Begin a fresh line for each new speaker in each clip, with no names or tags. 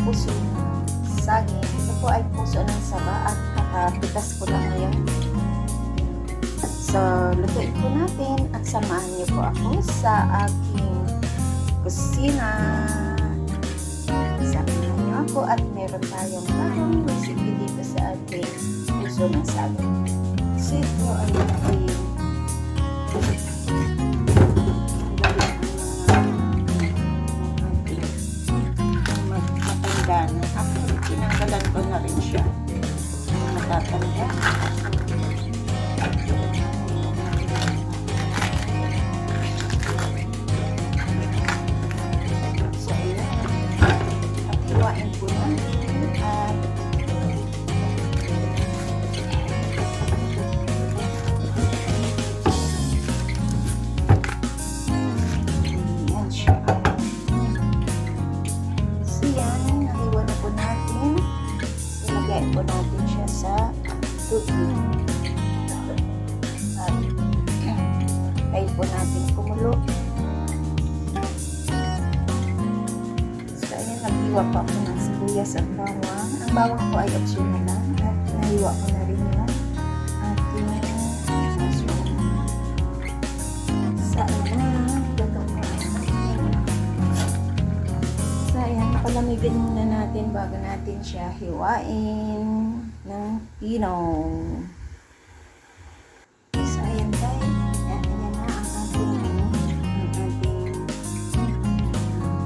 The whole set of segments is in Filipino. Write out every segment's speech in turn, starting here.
puso ng saging. Ito po ay puso ng saba at kakapitas ko lang ngayon. So, lutuin po natin at samahan niyo po ako sa aking kusina. Samahan niyo ako at meron tayong bagong recipe dito sa ating puso ng saging. So, ito ay ating tinanggalan ko na rin siya matatanda. So ayan, at hiwain po natin at ayan siya. So yan, nahiwa na po natin. Ilagay po natin siya sa tubig. At tayo po natin kumulo. So ayan, naghiwa pa ako ng sibuyas at bawang. Ang bawang po ay optional lang. At nahiwa ko na rin yung ating mushroom. So ayan, gagawin ko natin. So ayan, palamigin muna natin bago natin siya hiwain ng pinong. So ayan guys, ayan na ang ating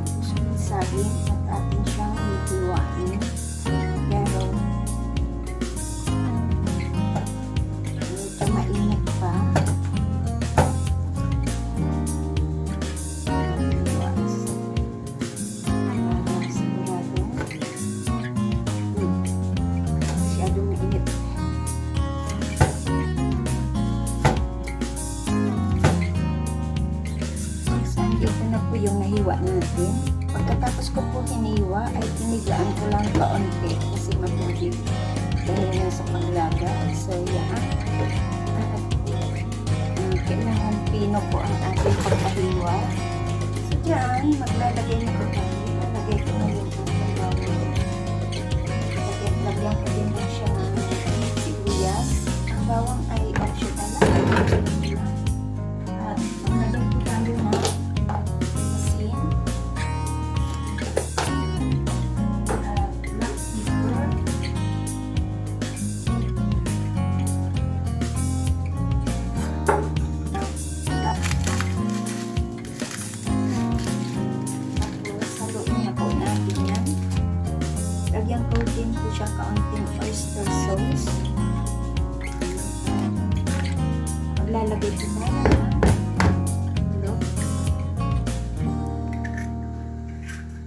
puso ng saging at atin siyang hihiwain. Pero medyo mainit pa. Yung nahiwa natin. Pagkatapos ko po hiniwa ay tinigaan ko lang kaunti kasi matubig dahil nasa paglaga. So yan. Kailangan pino po ang ating pagkahiwa. So dyan, maglalagay na ko tayo. Lalagay ko na yung ating bawang. Lagyan ko din na siya ng sibuyas. Ang bawang ay optional lang. At maglagay ko tayo na lagyan ko din po siya kaunting oyster sauce. Maglalagay ko tayo ng tulog.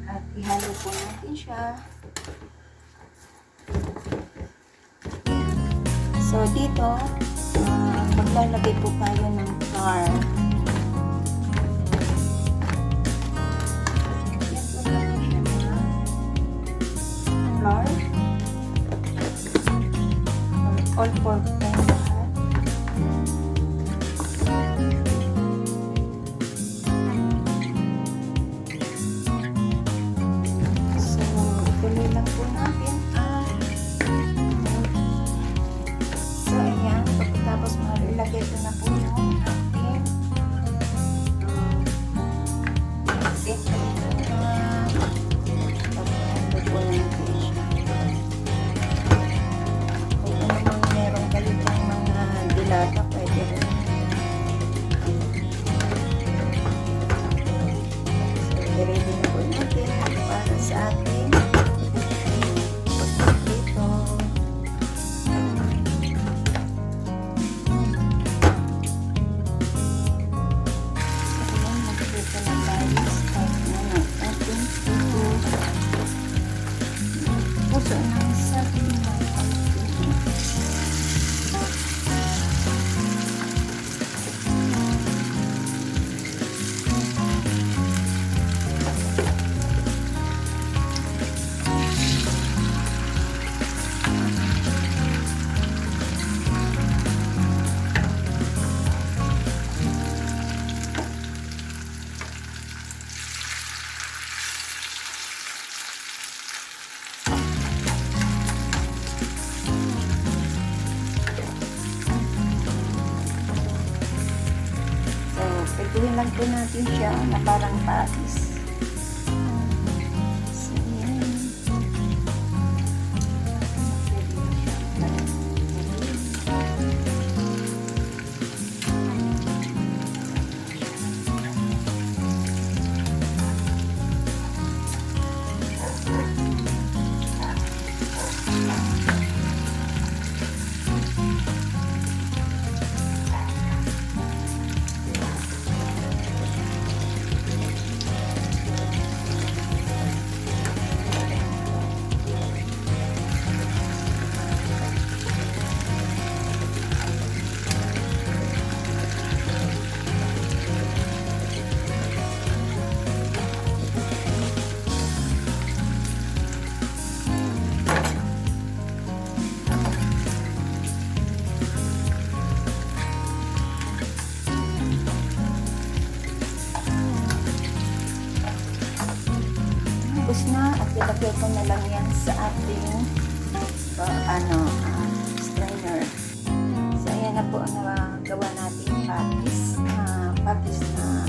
At ihalo po natin siya. So dito, maglalagay po tayo ng flour. All-purpose tayo lahat. So, ituloy lang po natin so, ayan. Pagkatapos mailagay ko na po yung ating set na pagkatapos po natin siya. Kung ano mang meron kayo lang po natin siya na parang patis. So, yan. Tapos na at ilagay ko na lang yan sa ating strainer. So ayan na po ang nagawa nating patis na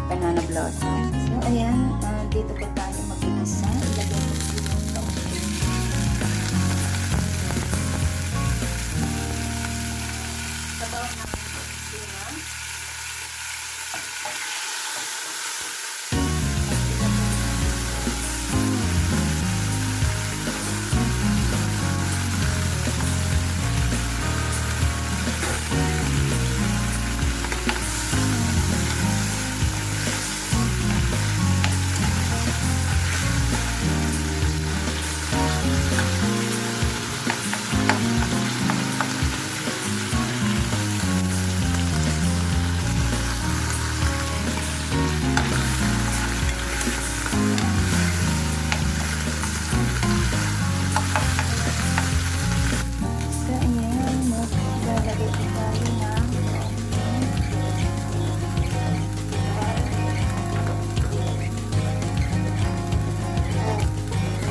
banana blossom. So ayan, dito po tayo mag-igisa. Ilagay ko po yung kaunti. Sabaw ng sina.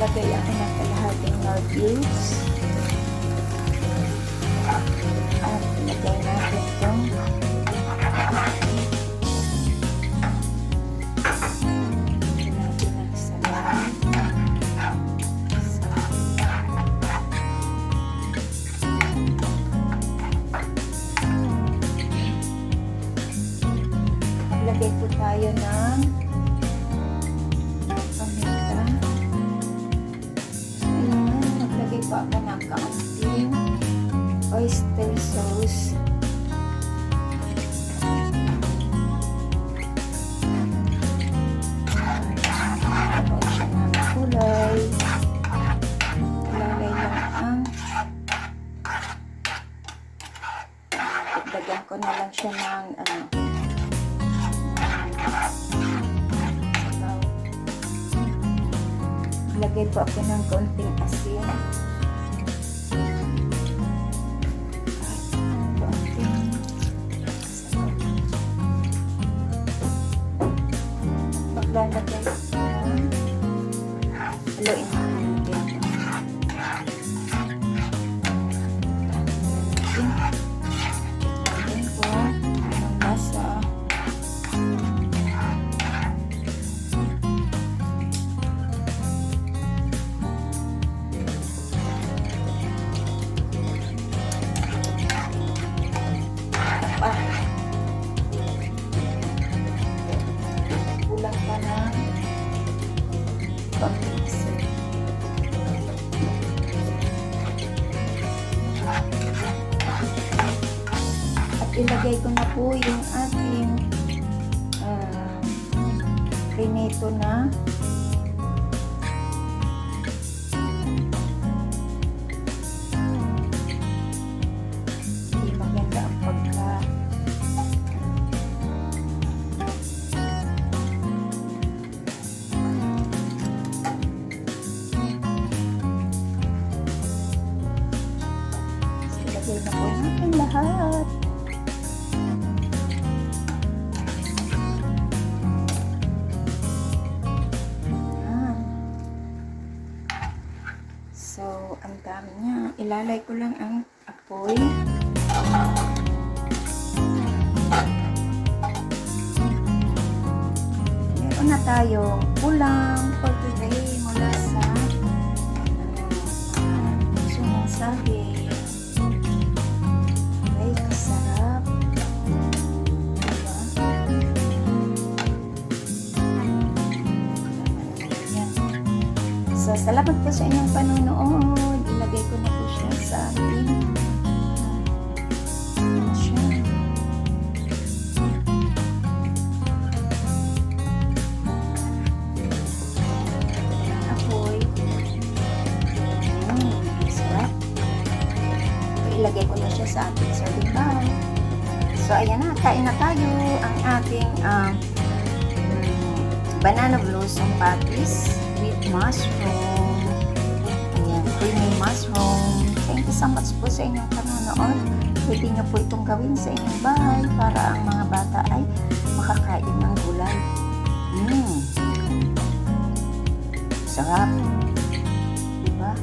Lagay ako ng kalahating nodules. At lagay natin itong natin ang salad. Maglagay po tayo ng paminta. Maglagay po ako ng kaunting oyster sauce. Tapos siya ng kulay. Ilalagay lang ang dagdagan ko na lang siya ng lagay po ako ng konting asin at konting maglalagay ko ng haluin natin ko ang lasa. Kulang pa ng konting asin. At ilagay ko na po yung ating prinito na hindi maganda ang pagka ilagay na po natin lahat. So, ang dami niya. Ilalay ko lang ang apoy. tayong ulam for today mula sa sumang saging. Ay, kasarap. Diba? Yan. So, salamat po sa inyong panonood. Ilagay ko na po siya sa ating ilagay ko na siya sa ating serving bowl. So, ayan na. Kain na tayo. Ang ating banana blossom patties with mushroom. Ayan. Creamy mushroom. Thank you so much po sa inyong panonood. Pwede nyo po itong gawin sa inyong bahay para ang mga bata ay makakain ng gulay. Sarap. Diba?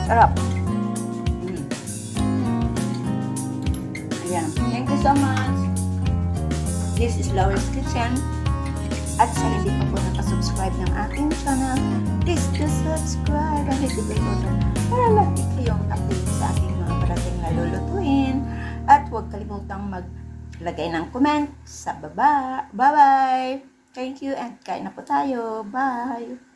Sarap. Ayan. Thank you so much. This is Laura's Kitchen. At sa hindi pa po nakasubscribe ng aking channel, please do subscribe and hit the bell button para lagi kayong update sa aking mga parating na lulutuin. At huwag kalimutang maglagay ng comment sa baba. Bye-bye! Thank you and kain na po tayo. Bye!